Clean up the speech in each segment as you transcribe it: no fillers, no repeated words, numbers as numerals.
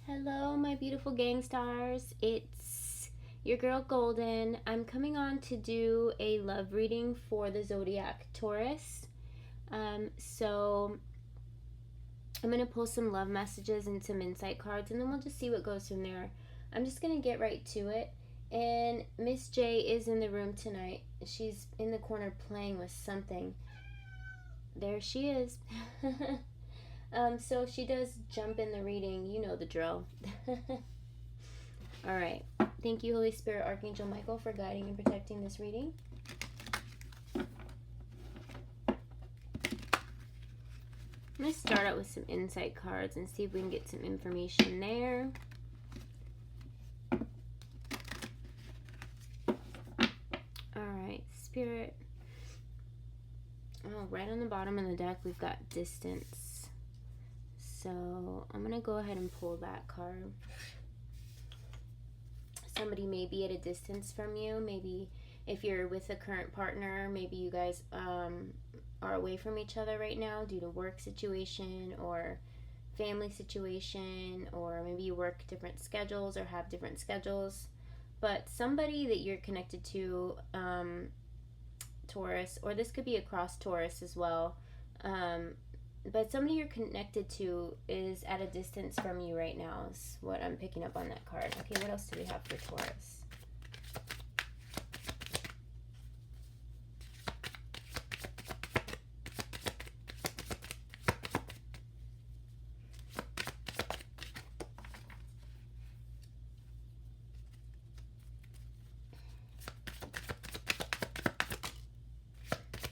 Hello, my beautiful gang stars. It's your girl Golden. I'm coming on to do a love reading for the zodiac Taurus. So I'm going to pull some love messages and some insight cards, and then we'll just see what goes from there. I'm just going to get right to it. And Miss J is in the room tonight. She's in the corner playing with something. There she is. So if she does jump in the reading, you know the drill. Alright. Thank you, Holy Spirit, Archangel Michael, for guiding and protecting this reading. I'm going to start out with some insight cards and see if we can get some information there. Alright, Spirit. Oh, right on the bottom of the deck, we've got distance. So I'm going to go ahead and pull that card. Somebody may be at a distance from you. Maybe if you're with a current partner, maybe you guys are away from each other right now due to work situation or family situation, or maybe you work different schedules or have different schedules. But somebody that you're connected to, Taurus, or this could be across Taurus as well, but somebody you're connected to is at a distance from you right now is what I'm picking up on that card. Okay, what else do we have for Taurus?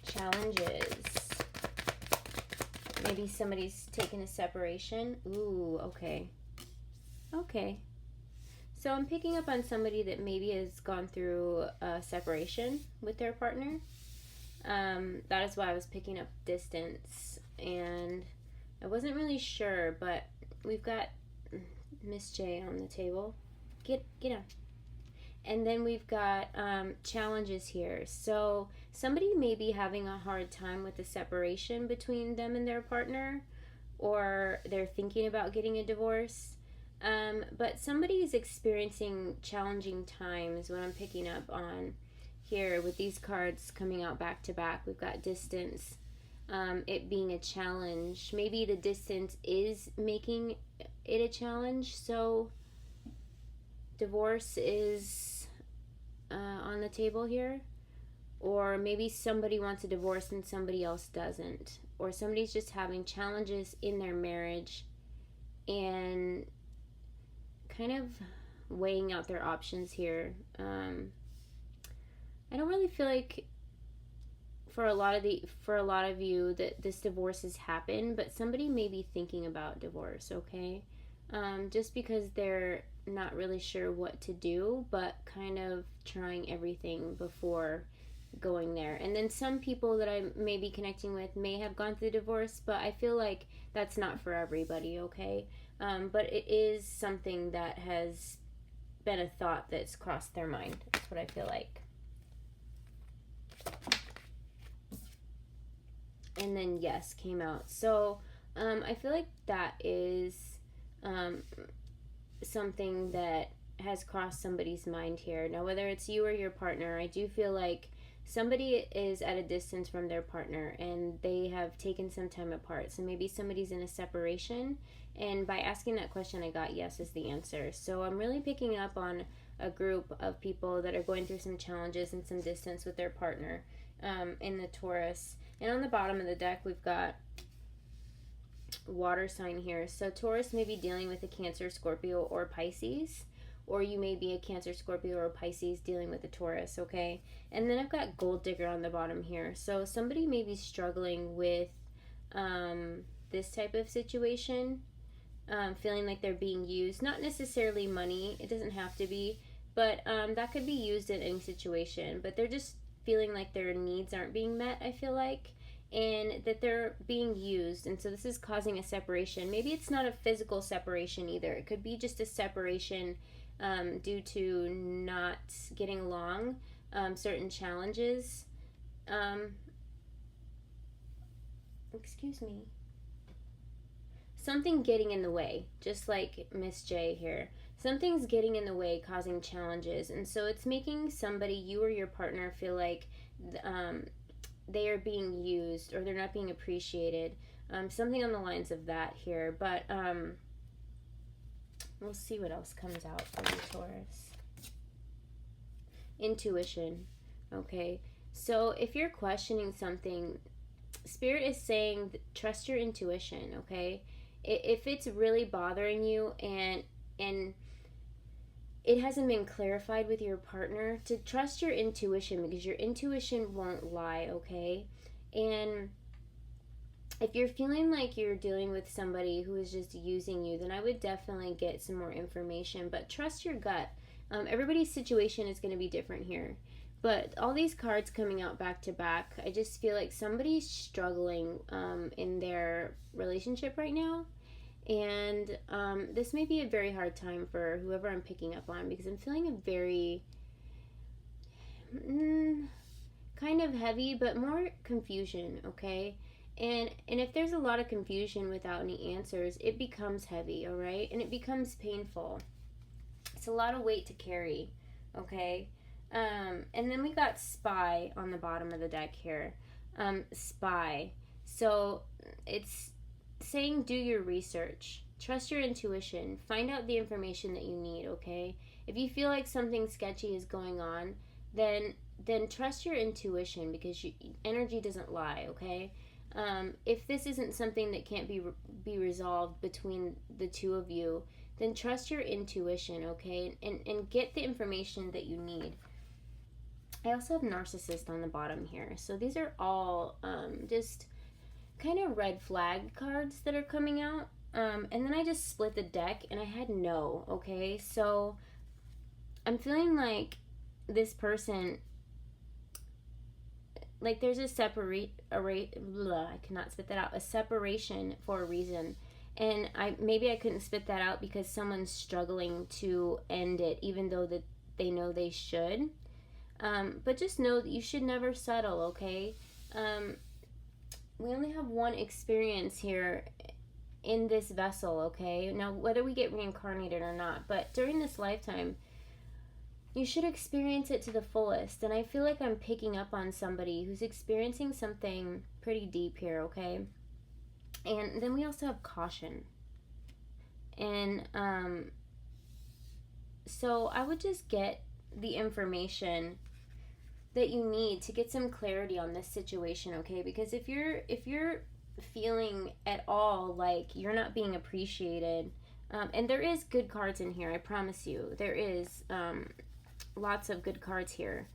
Challenges. Maybe somebody's taking a separation. Ooh, okay. Okay. So I'm picking up on somebody that maybe has gone through a separation with their partner. That is why I was picking up distance. And I wasn't really sure, but we've got Miss J on the table. Get on. And then we've got challenges here. So somebody may be having a hard time with the separation between them and their partner, or they're thinking about getting a divorce. But somebody's experiencing challenging times, what I'm picking up on here with these cards coming out back to back. We've got distance, it being a challenge. Maybe the distance is making it a challenge. So divorce is on the table here, or maybe somebody wants a divorce and somebody else doesn't, or somebody's just having challenges in their marriage and kind of weighing out their options here. I don't really feel like for a lot of you that this divorce has happened, but somebody may be thinking about divorce, okay? Just because they're not really sure what to do, but kind of trying everything before going there. And then some people that I may be connecting with may have gone through divorce, but I feel like that's not for everybody, okay? But it is something that has been a thought that's crossed their mind. That's what I feel like. And then yes came out. So I feel like that is something that has crossed somebody's mind here. Now, whether it's you or your partner, I do feel like somebody is at a distance from their partner and they have taken some time apart. So maybe somebody's in a separation, and by asking that question, I got yes as the answer. So I'm really picking up on a group of people that are going through some challenges and some distance with their partner in the Taurus. And on the bottom of the deck, we've got water sign here. So Taurus may be dealing with a Cancer, Scorpio, or Pisces, or you may be a Cancer, Scorpio, or Pisces dealing with a Taurus, okay? And then I've got Gold Digger on the bottom here. So somebody may be struggling with this type of situation, feeling like they're being used. Not necessarily money, it doesn't have to be, but that could be used in any situation. But they're just feeling like their needs aren't being met, I feel like, and that they're being used. And so this is causing a separation. Maybe it's not a physical separation either. It could be just a separation due to not getting along, certain challenges. Excuse me. something getting in the way, just like Miss J here. Something's getting in the way, causing challenges, and so it's making somebody, you or your partner, feel like they are being used or they're not being appreciated. Something on the lines of that here, but we'll see what else comes out for you, Taurus. Intuition, okay? So if you're questioning something, Spirit is saying trust your intuition, okay? If it's really bothering you and it hasn't been clarified with your partner, to trust your intuition, because your intuition won't lie, okay? And if you're feeling like you're dealing with somebody who is just using you, then I would definitely get some more information, but trust your gut. Everybody's situation is going to be different here. But all these cards coming out back to back, I just feel like somebody's struggling in their relationship right now. And this may be a very hard time for whoever I'm picking up on, because I'm feeling a very kind of heavy, but more confusion, okay? And if there's a lot of confusion without any answers, it becomes heavy, all right? And it becomes painful. It's a lot of weight to carry, okay? And then we got Spy on the bottom of the deck here. Spy. So it's saying do your research. Trust your intuition. Find out the information that you need, okay? If you feel like something sketchy is going on, then trust your intuition, because energy doesn't lie, okay? If this isn't something that can't be resolved between the two of you, then trust your intuition, okay? And get the information that you need. I also have Narcissist on the bottom here. So these are all just kind of red flag cards that are coming out. And then I just split the deck and I had no, okay? So I'm feeling like this person, like there's a I cannot spit that out, a separation for a reason. And maybe I couldn't spit that out because someone's struggling to end it, even though that they know they should. But just know that you should never settle, okay? We only have one experience here in this vessel, okay? Now, whether we get reincarnated or not, but during this lifetime, you should experience it to the fullest. And I feel like I'm picking up on somebody who's experiencing something pretty deep here, okay? And then we also have Caution. And so I would just get the information that you need to get some clarity on this situation, okay? Because if you're feeling at all like you're not being appreciated, and there is good cards in here, I promise you, there is lots of good cards here,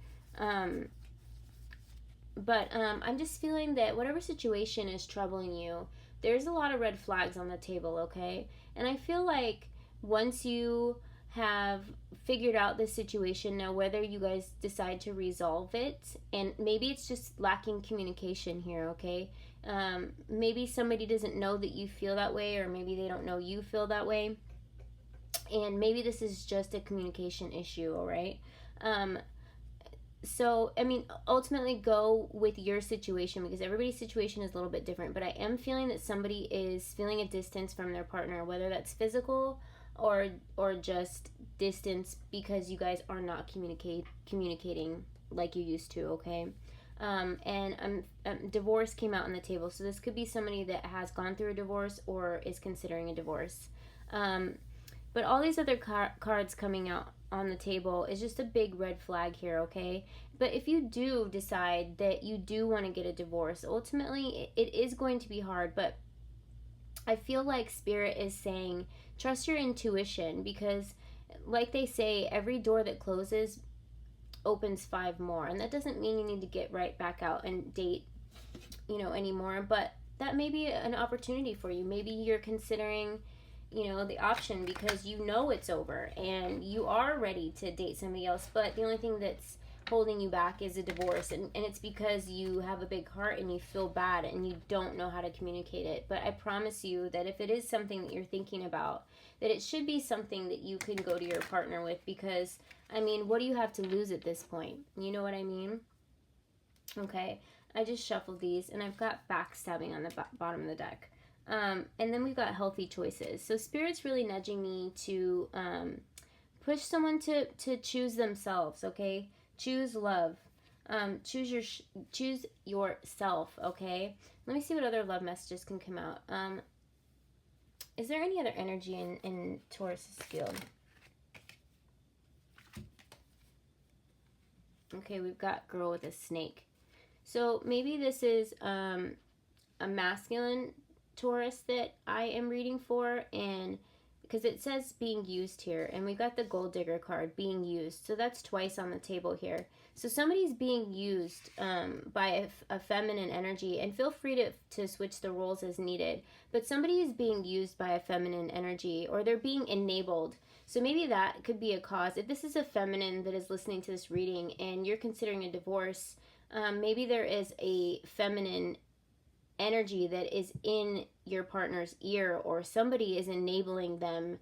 but I'm just feeling that whatever situation is troubling you, there's a lot of red flags on the table, okay? And I feel like once you have figured out this situation, now whether you guys decide to resolve it, and maybe it's just lacking communication here, okay? Maybe somebody doesn't know that you feel that way, or maybe they don't know you feel that way, and maybe this is just a communication issue, all right? So, I mean, ultimately go with your situation, because everybody's situation is a little bit different, but I am feeling that somebody is feeling a distance from their partner, whether that's physical or just distance because you guys are not communicating like you used to, okay? And divorce came out on the table, so this could be somebody that has gone through a divorce or is considering a divorce. But all these other cards coming out on the table is just a big red flag here, okay? But if you do decide that you do want to get a divorce, ultimately it is going to be hard, but I feel like Spirit is saying trust your intuition, because like they say, every door that closes opens 5 more, and that doesn't mean you need to get right back out and date, anymore, but that may be an opportunity for you. Maybe you're considering the option because it's over and you are ready to date somebody else, but the only thing that's holding you back is a divorce, and it's because you have a big heart and you feel bad and you don't know how to communicate it. But I promise you that if it is something that you're thinking about, that it should be something that you can go to your partner with, because I mean, what do you have to lose at this point? You know what I mean? Okay, I just shuffled these and I've got backstabbing on the bottom of the deck. And then we've got healthy choices. So Spirit's really nudging me to push someone to choose themselves, okay? Choose love. Choose yourself, okay? Let me see what other love messages can come out. Is there any other energy in Taurus's field? Okay, we've got girl with a snake. So maybe this is a masculine Taurus that I am reading for, and because it says being used here, and we got the gold digger card, being used. So that's twice on the table here. So somebody's being used by a feminine energy, and feel free to switch the roles as needed. But somebody is being used by a feminine energy, or they're being enabled. So maybe that could be a cause. If this is a feminine that is listening to this reading and you're considering a divorce, maybe there is a feminine energy that is in your partner's ear, or somebody is enabling them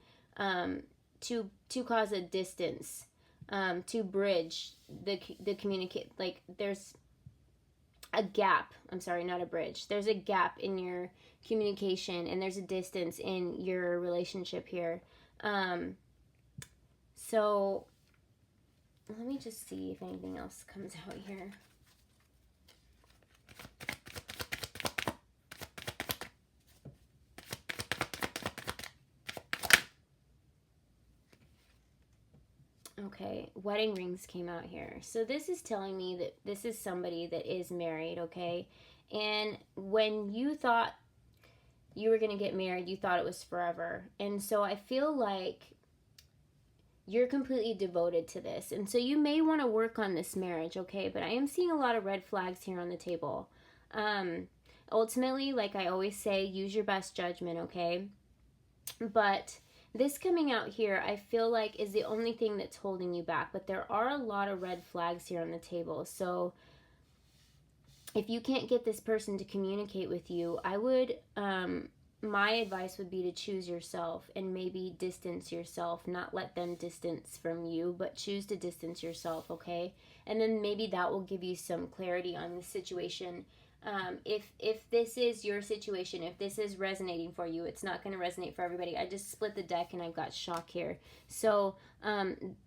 to cause a distance, to bridge the communicate. Like there's a gap. I'm sorry, not a bridge. There's a gap in your communication, and there's a distance in your relationship here. So let me just see if anything else comes out here. Okay, wedding rings came out here. So this is telling me that this is somebody that is married, okay? And when you thought you were going to get married, you thought it was forever. And so I feel like you're completely devoted to this. And so you may want to work on this marriage, okay? But I am seeing a lot of red flags here on the table. Ultimately, like I always say, use your best judgment, okay? But this coming out here, I feel like is the only thing that's holding you back. But there are a lot of red flags here on the table. So if you can't get this person to communicate with you, I would, my advice would be to choose yourself and maybe distance yourself, not let them distance from you, but choose to distance yourself, okay? And then maybe that will give you some clarity on the situation. If this is your situation, if this is resonating for you, it's not going to resonate for everybody. I just split the deck and I've got shock here. So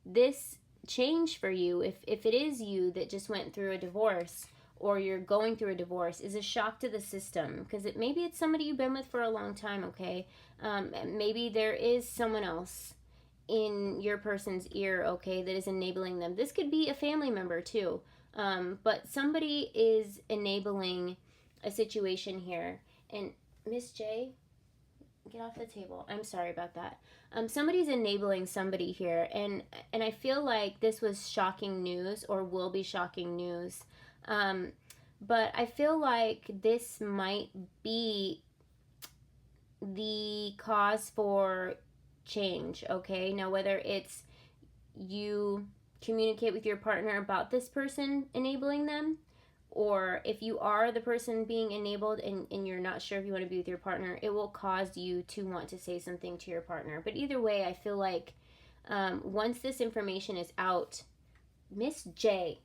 this change for you, if it is you that just went through a divorce, or you're going through a divorce, is a shock to the system, because maybe it's somebody you've been with for a long time, okay? Maybe there is someone else in your person's ear, okay, that is enabling them. This could be a family member too, but somebody is enabling a situation here. And Miss J, get off the table. I'm sorry about that. Somebody's enabling somebody here, and I feel like this was shocking news, or will be shocking news. But I feel like this might be the cause for change, okay? Now, whether it's you communicate with your partner about this person enabling them, or if you are the person being enabled and you're not sure if you want to be with your partner, it will cause you to want to say something to your partner. But either way, I feel like once this information is out, Miss J,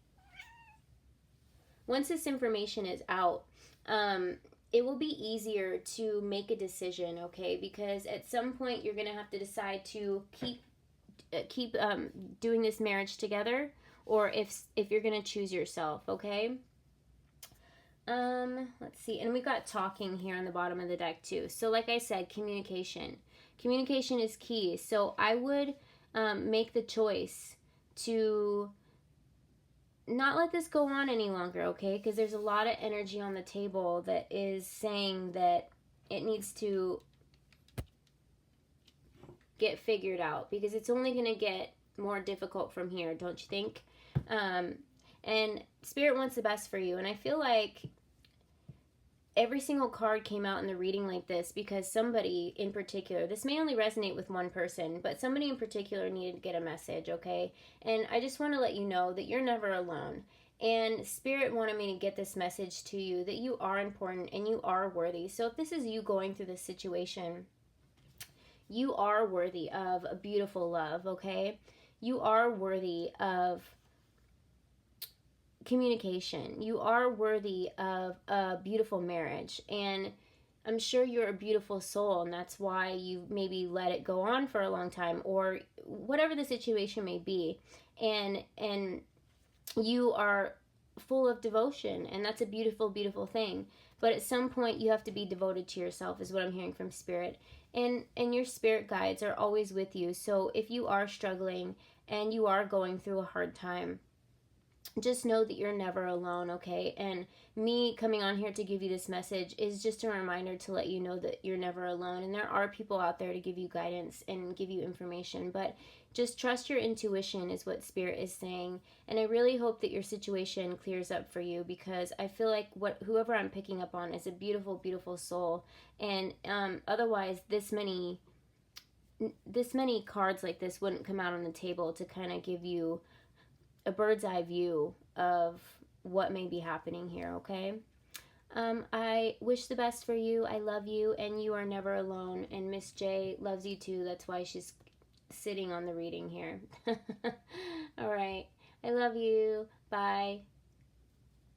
once this information is out, it will be easier to make a decision, okay? Because at some point you're going to have to decide to keep doing this marriage together, or if you're going to choose yourself, okay? Let's see. And we've got talking here on the bottom of the deck too. So like I said, communication. Communication is key. So I would make the choice to not let this go on any longer, okay? Because there's a lot of energy on the table that is saying that it needs to get figured out, because it's only going to get more difficult from here, don't you think? And Spirit wants the best for you, and I feel like every single card came out in the reading like this because somebody in particular, this may only resonate with one person, but somebody in particular needed to get a message, okay? And I just want to let you know that you're never alone. And Spirit wanted me to get this message to you, that you are important and you are worthy. So if this is you going through this situation, you are worthy of a beautiful love, okay? You are worthy of communication. You are worthy of a beautiful marriage. And I'm sure you're a beautiful soul, and that's why you maybe let it go on for a long time, or whatever the situation may be. And you are full of devotion, and that's a beautiful, beautiful thing. But at some point, you have to be devoted to yourself, is what I'm hearing from Spirit. And your spirit guides are always with you. So if you are struggling and you are going through a hard time, just know that you're never alone, okay? And me coming on here to give you this message is just a reminder to let you know that you're never alone. And there are people out there to give you guidance and give you information, but just trust your intuition is what Spirit is saying. And I really hope that your situation clears up for you, because I feel like whoever I'm picking up on is a beautiful, beautiful soul. And otherwise, this many cards like this wouldn't come out on the table to kind of give you a bird's eye view of what may be happening here, okay? I wish the best for you. I love you, and you are never alone. And Miss J loves you too. That's why she's sitting on the reading here. All right. I love you. Bye.